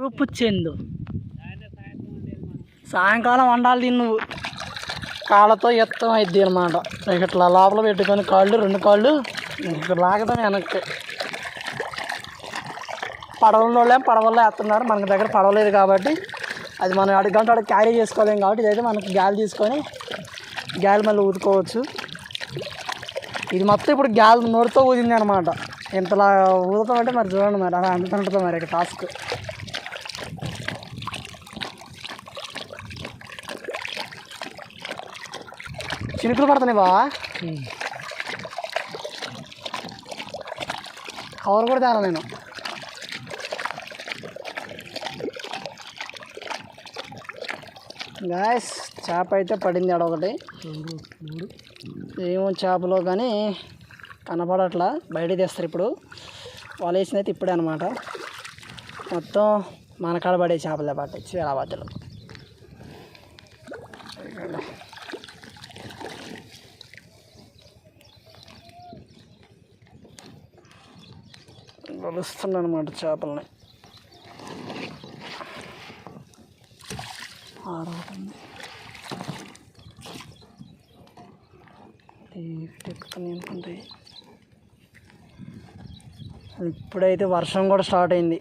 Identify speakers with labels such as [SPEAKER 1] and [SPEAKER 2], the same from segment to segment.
[SPEAKER 1] ఉప్పు చెందు సాయంకాలం వండాలి నువ్వు కాళ్ళతో ఎత్తం అయిద్ది అనమాట. ఇట్లా లోపల పెట్టుకొని రెండు కాళ్ళు ఇక్కడ లాగదాం వెనక్కి. పడవల్లో వేస్తున్నారు, మనకి దగ్గర పడవలేదు కాబట్టి అది మనం అడుగంట అడుగు క్యారీ చేసుకోలేము కాబట్టి ఇదైతే మనకి గాలి తీసుకొని గాలి మళ్ళీ ఊదుకోవచ్చు. ఇది మొత్తం ఇప్పుడు గాలి నోటితో ఊదింది అనమాట. ఇంతలా ఊదుతామంటే మరి చూడండి, మరి అలా అంటుంటుంది మరి ఇక టాస్క్. చినుకులు పడుతున్నాయి బావా, కవర్ కూడా తేలా నేను. గాయస్ చేప అయితే పడింది అడొకటి, ఏమో చేపలో కానీ కనపడట్లా, బయట తీస్తారు ఇప్పుడు. వాళ్ళు వేసింది అయితే ఇప్పుడే అనమాట. మొత్తం మనకాడ పడే చేపలే పట్టాయి చీరాబాద్లో. కలుస్తున్నాను అనమాట చేపలని. ఆడవుతుంది ఎక్కుతున్నాయి అనుకుంటాయి. ఇప్పుడైతే వర్షం కూడా స్టార్ట్ అయింది.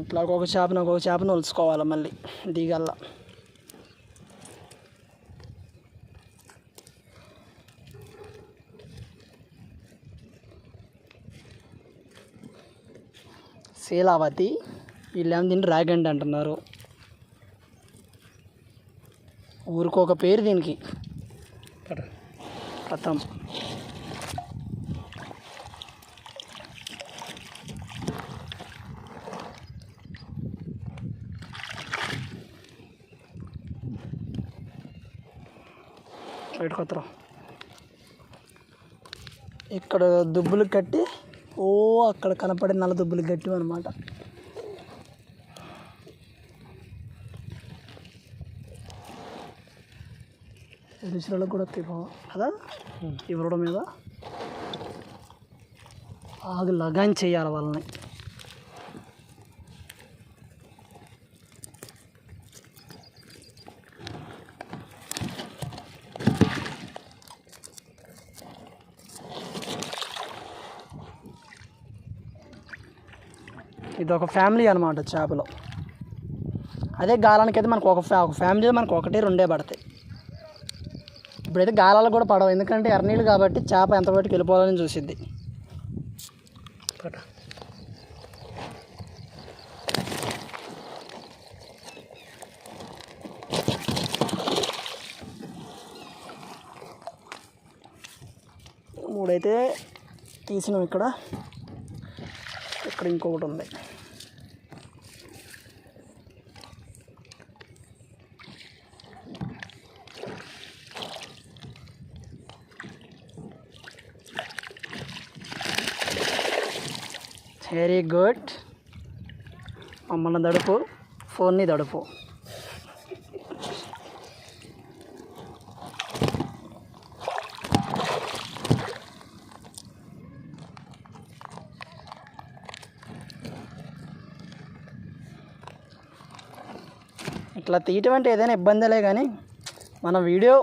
[SPEAKER 1] ఇట్లా ఒక్కొక్క చేపను ఒలుచుకోవాలి మళ్ళీ దిగల్లా. శీలావతి, వీళ్ళేమో దీన్ని డ్రాగన్ అంటున్నారు. ఊరికొక పేరు దీనికి. కథం బయటకొత్తరా. ఇక్కడ దుబ్బులు కట్టి అక్కడ కనపడే నల్ల దుబ్బులు గట్టి అనమాట. రుచులలో కూడా తిప్పవు కదా ఈ రోడ్డు మీద. ఆగు లగాన్ చేయాలి వాళ్ళని. ఇది ఒక ఫ్యామిలీ అనమాట చేపలు. అదే గాలానికి అయితే మనకు ఒక ఫ్యామిలీలో మనకు ఒకటి రెండే పడతాయి. ఇప్పుడైతే గాలాలు కూడా పడవు, ఎందుకంటే ఎర్రనీళ్ళు కాబట్టి చేప ఎంత బయటకు వెళ్ళిపోవాలని చూసిద్ది. మూడైతే తీసినాం. ఇక్కడ ఇంకొకటి ఉంది. Very good. మమ్మల్ని దడుపు, ఫోన్ని దడుపు. ఇట్లా తీయటం అంటే ఏదైనా ఇబ్బందిలే, కానీ మన వీడియో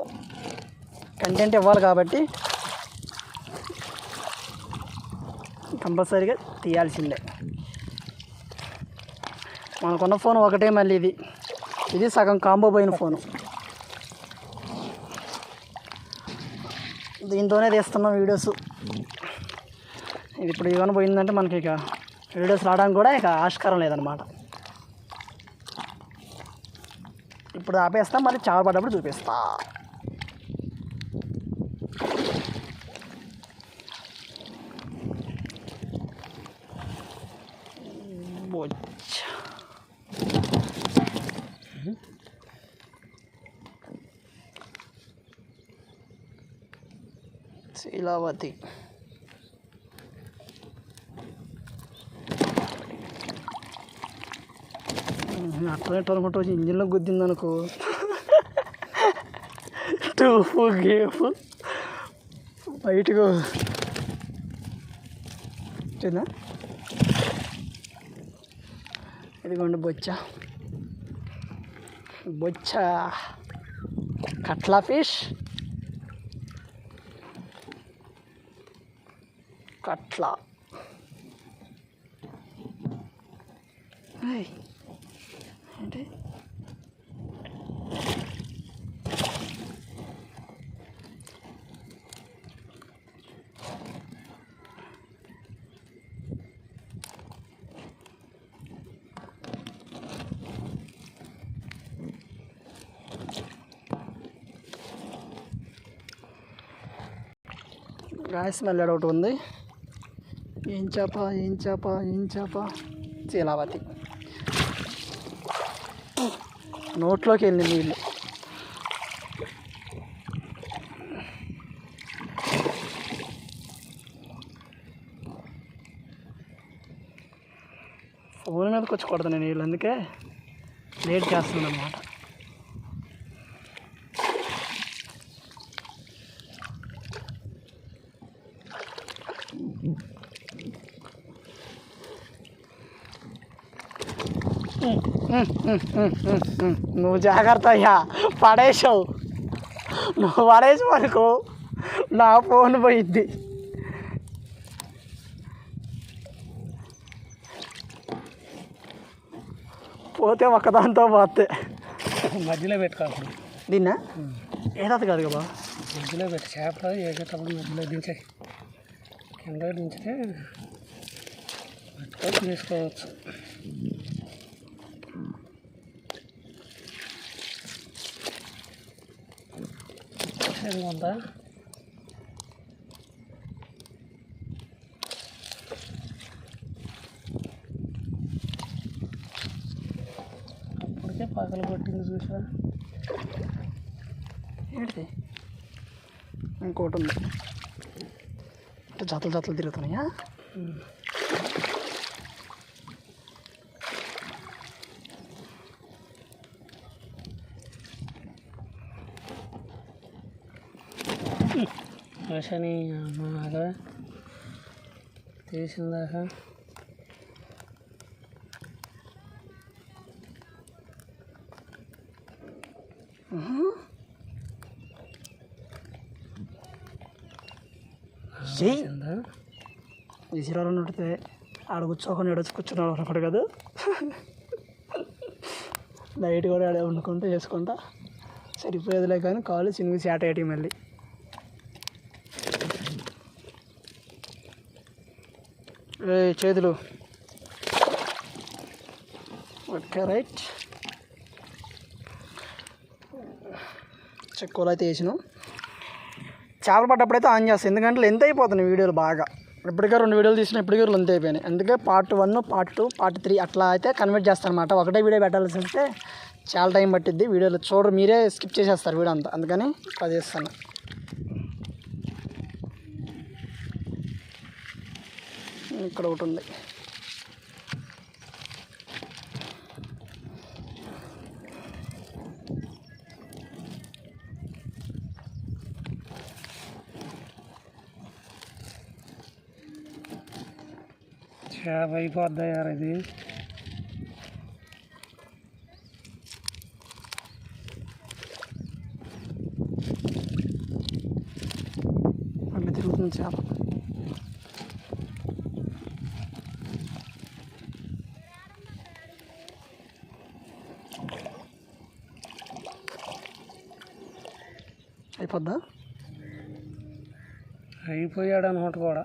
[SPEAKER 1] కంటెంట్ ఇవ్వాలి కాబట్టి కంపల్సరీగా తీయాల్సిందే. మనకున్న ఫోన్ ఒకటే, మళ్ళీ ఇది సగం కాంబో పోయిన ఫోను. దీంతోనే తీస్తున్నాం వీడియోస్. ఇది ఇప్పుడు ఏమైనా పోయిందంటే మనకి ఇక వీడియోస్ రావడానికి కూడా ఇక ఆస్కారం లేదనమాట. ఇప్పుడు ఆపేస్తాం, మళ్ళీ చేప పడ్డప్పుడు చూపిస్తా. శీలావతి. అట్లా అనుకుంటా వచ్చి ఇంజిన్లో గుద్దింది అనుకో టూపు గేపు బయటకు వచ్చిందా. ఇదిగోండి బొచ్చ కట్లా ఫిష్ కట్లా. ఏంటి గాయ స్మెల్ ఒకటి ఉంది. ఏం చేప చీలావతి. నోట్లోకి వెళ్ళి నీళ్ళు. ఫోన్ మీదకి వచ్చి కొడతాను నీళ్ళు, అందుకే లేట్ చేస్తున్నాను అన్నమాట. నువ్వు జాగ్రత్త అయ్యా, పడేసావు. నువ్వు పడేసావు అనుకో నా ఫోన్ పోయిద్ది. పోతే ఒక్కదాంతో పోతే
[SPEAKER 2] మధ్యలో పెట్టుకోవాలి.
[SPEAKER 1] దీన్నా ఏదది కాదు కదా,
[SPEAKER 2] మధ్యలో పెట్టి చేపలు వేసేటప్పుడు మధ్యలో దించే కింద దించితే పట్టుకొని తీసుకోవచ్చు. ఉందా అప్పటికే పగలు కొట్టింది చూసా.
[SPEAKER 1] ఏంటిది ఇంకోటి ఉంది, జతలు తిరుగుతున్నాయా.
[SPEAKER 2] ఆశని బాగా తీసిందాక
[SPEAKER 1] విసిరాలు ఉంటే ఆడ కూర్చోకుండా ఎడొచ్చి కూర్చున్నాడు అనుకోడు కదా. నైట్ కూడా ఆడే వండుకుంటూ చేసుకుంటా సరిపోయేదిలే, కానీ కాలు చినిగి చాట వేయటం మళ్ళీ. చేతులు ఓకే రైట్. చెక్కలు అయితే వేసినాం. చేపలు పడ్డప్పుడైతే ఆన్ చేస్తాను, ఎందుకంటే లెంత్ అయిపోతున్నాయి వీడియోలు బాగా. ఇప్పటికే 2 వీడియోలు తీసిన, ఇప్పటికే లెంత్ అయిపోయినాయి. అందుకే పార్ట్ 1, పార్ట్ 2, పార్ట్ 3 అట్లా అయితే కన్వర్ట్ చేస్తాను అనమాట. ఒకటే వీడియో పెట్టాల్సి వస్తే చాలా టైం పట్టిద్ది. వీడియోలు చూడరు, మీరే స్కిప్ చేసేస్తారు వీడియో అంతా, అందుకని అది చేస్తాను. ఇక్కడ ఒకటి ఉంది.
[SPEAKER 2] చేప అయిపోద్దా యార్ ఇది.
[SPEAKER 1] అట్లా తిరుగుతుంది చేప. అయిపోద్దా,
[SPEAKER 2] అయిపోయాడు అనమాట కూడా.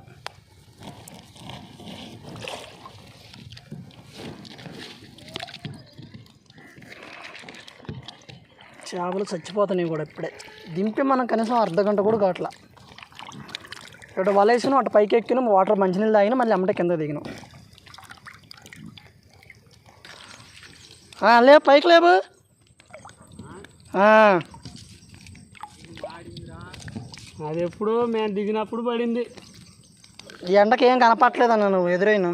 [SPEAKER 1] చేపలు చచ్చిపోతున్నాయి కూడా. ఇప్పుడే దింపి మనం కనీసం అర్ధగంట కూడా కావట్లా. ఇక్కడ వల వేసినాం, అటు పైకి ఎక్కినాం, వాటర్ మంచినీళ్ళు తాగినాం, మళ్ళీ అమ్మటే కింద దిగినాం. లే పైకి లేవు.
[SPEAKER 2] అది ఎప్పుడో మేము దిగినప్పుడు పడింది.
[SPEAKER 1] ఈ ఎండకి ఏం కనపట్లేదన్న నువ్వు ఎదురైనా.